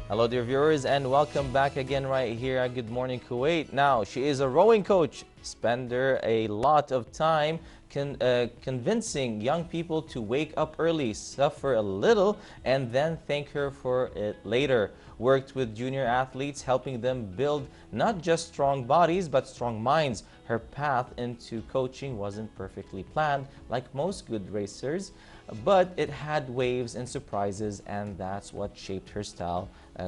Hello dear viewers and welcome back again right here at Good Morning Kuwait. Now, she is a rowing coach, spend a lot of time convincing young people to wake up early, suffer a little, and then thank her for it later. Worked with junior athletes, helping them build not just strong bodies, but strong minds. Her path into coaching wasn't perfectly planned, like most good racers, but it had waves and surprises, and that's what shaped her style.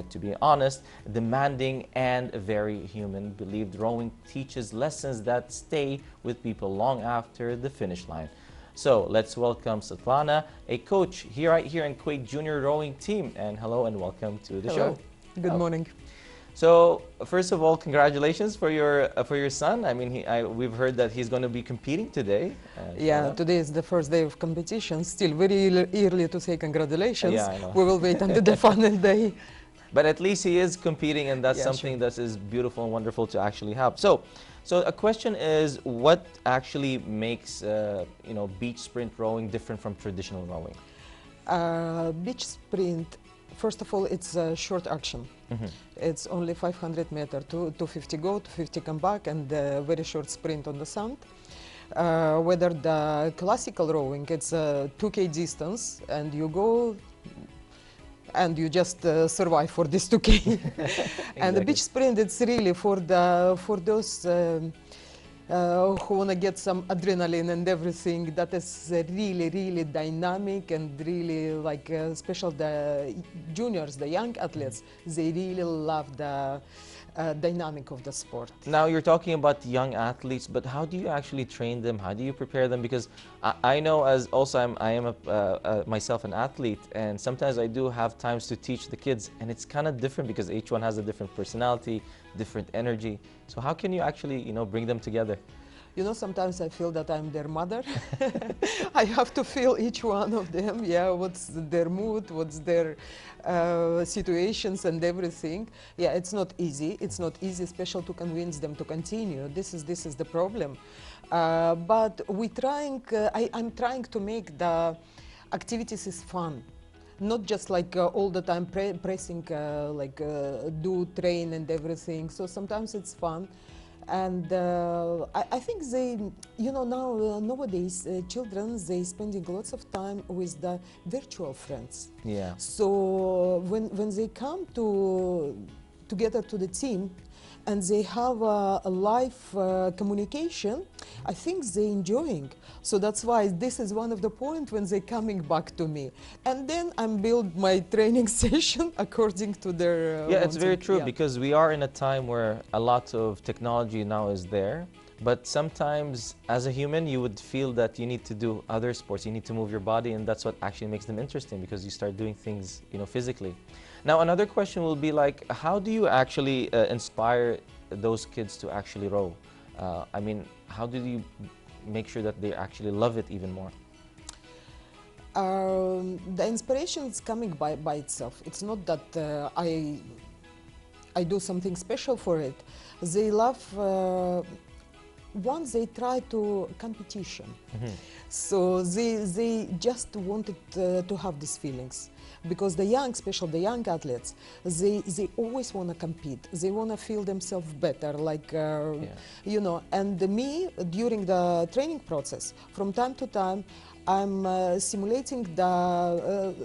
To be honest, demanding and very human. Believed rowing teaches lessons that stay with people long after the finish line. So let's welcome Svetlana, a coach right here in Kuwait Junior Rowing Team. And hello and welcome to the show. Good morning. So first of all, congratulations for your son. I mean, we've heard that he's going to be competing today. Yeah, today is the first day of competition. Still very early to say congratulations. Yeah, I know. We will wait until the final day. But at least he is competing, and that's something sure. that is beautiful and wonderful to actually have. So a question is, what actually makes beach sprint rowing different from traditional rowing? Beach sprint, first of all, it's a short action. It's only 500 meters, 250 go, 250 come back, and a very short sprint on the sand. Whether the classical rowing, it's a 2K distance, and you go and you just survive for this 2K. Exactly. And the beach sprint, it's really for those who want to get some adrenaline and everything. That is really dynamic and really like special. The juniors, the young athletes, they really love the dynamic of the sport. Now you're talking about young athletes, but how do you actually train them? How do you prepare them? Because I know, as also I am myself an athlete, and sometimes I do have times to teach the kids, and it's kind of different because each one has a different personality, different energy. So how can you actually bring them together? You know, sometimes I feel that I'm their mother. I have to feel each one of them, yeah, what's their mood, what's their situations and everything. Yeah, it's not easy. It's not easy, especially to convince them to continue. This is the problem. But I'm trying to make the activities is fun. Not just like all the time pressing, do train and everything. So sometimes it's fun. And I think they, nowadays children, they spending lots of time with the virtual friends. Yeah. So when they come together to the team, and they have a live communication, I think they're enjoying. So that's why this is one of the points when they're coming back to me. And then I'm build my training session according to their yeah, it's very true, yeah. Because we are in a time where a lot of technology now is there. But sometimes, as a human, you would feel that you need to do other sports. You need to move your body, and that's what actually makes them interesting, because you start doing things, physically. Now, another question will be like, how do you actually inspire those kids to actually row? I mean, how do you make sure that they actually love it even more? The inspiration is coming by itself. It's not that I do something special for it. They love. Once they try to competition, so they just wanted to have these feelings, because the young, especially the young athletes, they always want to compete. They want to feel themselves better, like And me, during the training process, from time to time, I'm simulating the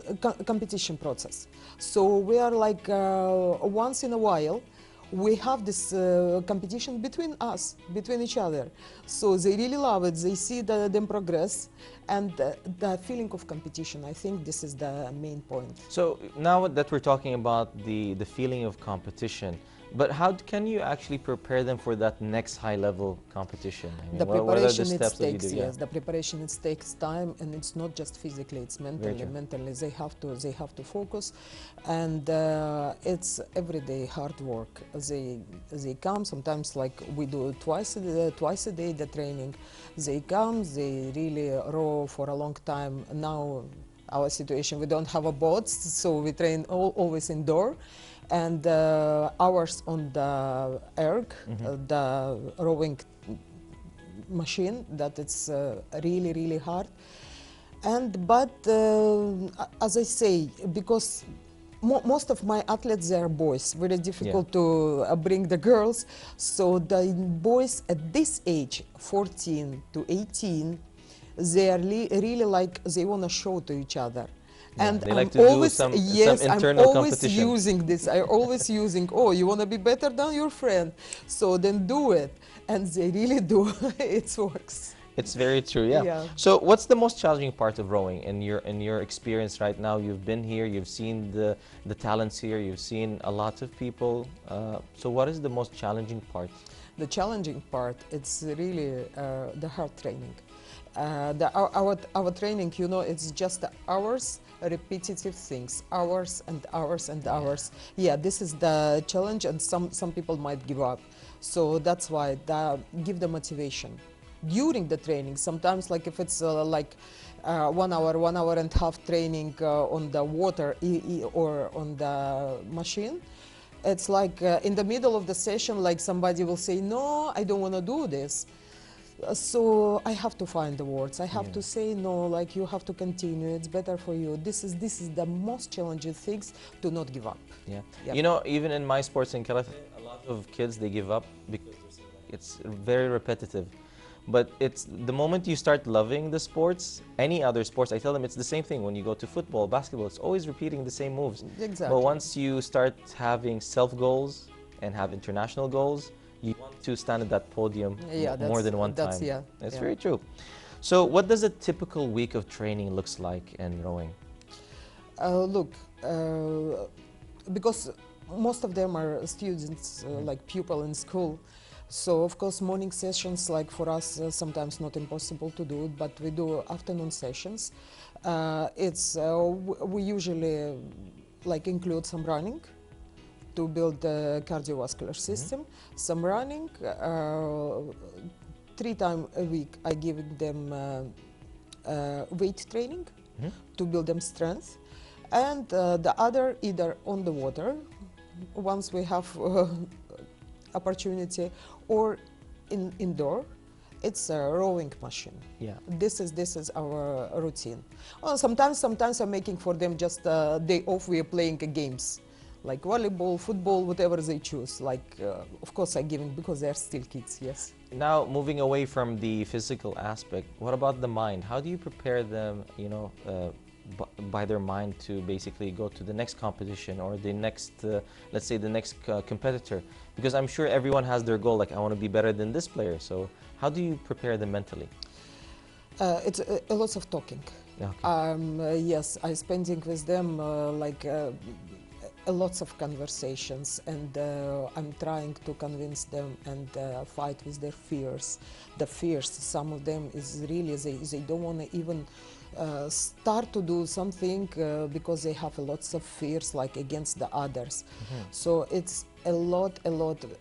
competition process. So we are like once in a while. We have this competition between us, between each other. So they really love it. They see them progress, and the feeling of competition. I think this is the main point. So now that we're talking about the feeling of competition, but how can you actually prepare them for that next high-level competition? I mean, The preparation, what are the steps that you do? yes, the preparation, it takes time, and it's not just physically, it's mentally. Mentally, they have to focus, and it's everyday hard work. They come sometimes, like we do twice a day the training. They come, they really row for a long time. Now our situation, we don't have a boat, so we train always indoor. And hours on the erg, the rowing machine, that it's really hard. But as I say, because most of my athletes, they are boys. Very difficult to bring the girls. So the boys at this age, 14 to 18, they are really like they want to show to each other. Yeah, and they I'm like to always, do some yes, internal I'm always competition. using this. I always using, oh, you want to be better than your friend, so then do it. And they really do. It works. It's very true, yeah. Yeah. So what's the most challenging part of rowing in your experience right now? You've been here, you've seen the talents here, you've seen a lot of people. So what is the most challenging part? The challenging part, it's really the hard training. Our training, you know, it's just hours, repetitive things, hours and hours and hours. Yeah, this is the challenge, and some people might give up. So that's why give the motivation during the training. Sometimes, like if it's 1 hour and a half training on the water or on the machine, it's like in the middle of the session, like somebody will say, no, I don't want to do this. So I have to find the words. I have to say no, like you have to continue. It's better for you. This is the most challenging things, to not give up. Yeah. Yeah. You know, even in my sports in KTV, a lot of kids, they give up because it's very repetitive. But it's the moment you start loving the sports, any other sports, I tell them it's the same thing. When you go to football, basketball, it's always repeating the same moves. Exactly. But once you start having self-goals and have international goals, you want to stand at that podium more than one time. Yeah, that's very true. So what does a typical week of training looks like in rowing? Look, because most of them are students, like pupil in school. So of course morning sessions, like for us, sometimes not impossible to do it, but we do afternoon sessions. We usually like include some running to build the cardiovascular system, some running. 3 times a week I give them weight training to build them strength, and the other either on the water once we have opportunity, or indoor. It's a rowing machine. Yeah. This is our routine. Well, sometimes I'm making for them just a day off. We are playing games like volleyball, football, whatever they choose. Like, of course, I give them because they are still kids. Yes. Now, moving away from the physical aspect, what about the mind? How do you prepare them, you know, by their mind to basically go to the next competition or the next, let's say the next competitor? Because I'm sure everyone has their goal, like I want to be better than this player. So how do you prepare them mentally? It's a lot of talking. Okay. Yes, I spending with them lots of conversations, and I'm trying to convince them and fight with their fears. The fears, some of them is really, they don't want to even start to do something because they have lots of fears, like against the others. So it's a lot,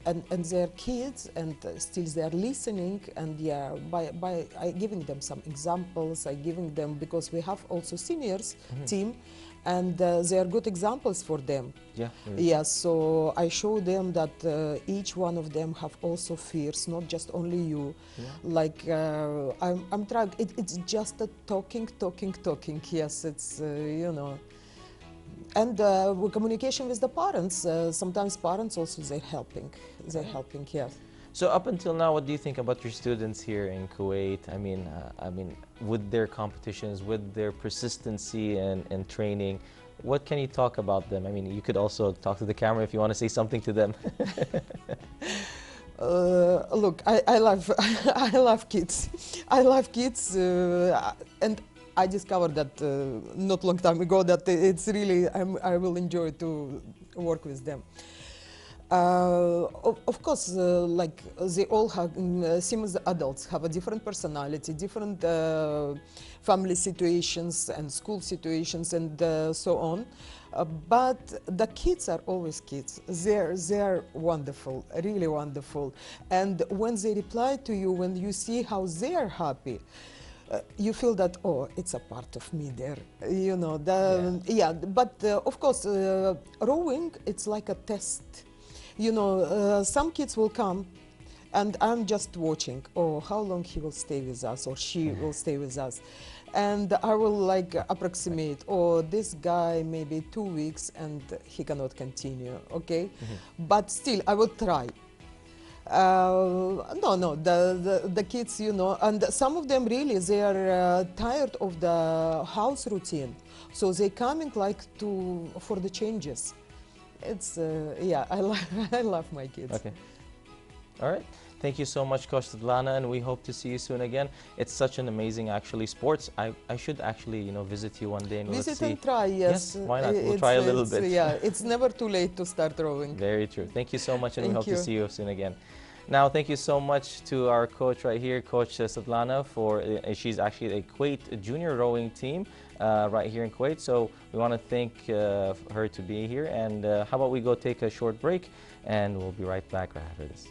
and they're kids, and still they're listening. And yeah, by I giving them some examples, I giving them, because we have also seniors team, and they are good examples for them. Yeah. Yeah, so I show them that each one of them have also fears, not just only you. Like I'm trying. It's just a talking. Yes, it's you know. And with communication with the parents, sometimes parents also they're helping. Yes. So up until now, what do you think about your students here in Kuwait? I mean, with their competitions, with their persistency and training, what can you talk about them? I mean, you could also talk to the camera if you want to say something to them. Look, I love I love kids. I love kids, and I discovered that not long time ago that it's really I will enjoy to work with them. Of course, like they all have, same as the adults, have a different personality, different family situations and school situations, and so on. But the kids are always kids. They're wonderful, really wonderful. And when they reply to you, when you see how they're happy, you feel that, oh, it's a part of me there, you know. But of course, rowing, it's like a test. You know, some kids will come and I'm just watching, oh, how long he will stay with us or she will stay with us. and I will like approximate, oh, this guy maybe 2 weeks and he cannot continue, okay? But still, I will try. No, the kids, you know, and some of them really, they are tired of the house routine. So they coming like for the changes. It's, yeah, I love my kids. Okay. All right. Thank you so much, Coach Svetlana, and we hope to see you soon again. It's such an amazing, actually, sports. I should actually, you know, visit you one day and let's see. Visit and try, yes. Yes, why not? We'll try a little bit. Yeah, it's never too late to start rowing. Very true. Thank you so much, and we hope Thank to you. see you soon again. Now, thank you so much to our coach right here, Coach Svetlana, for she's actually a Kuwait junior rowing team right here in Kuwait. So we want to thank her to be here. And how about we go take a short break, and we'll be right back right after this.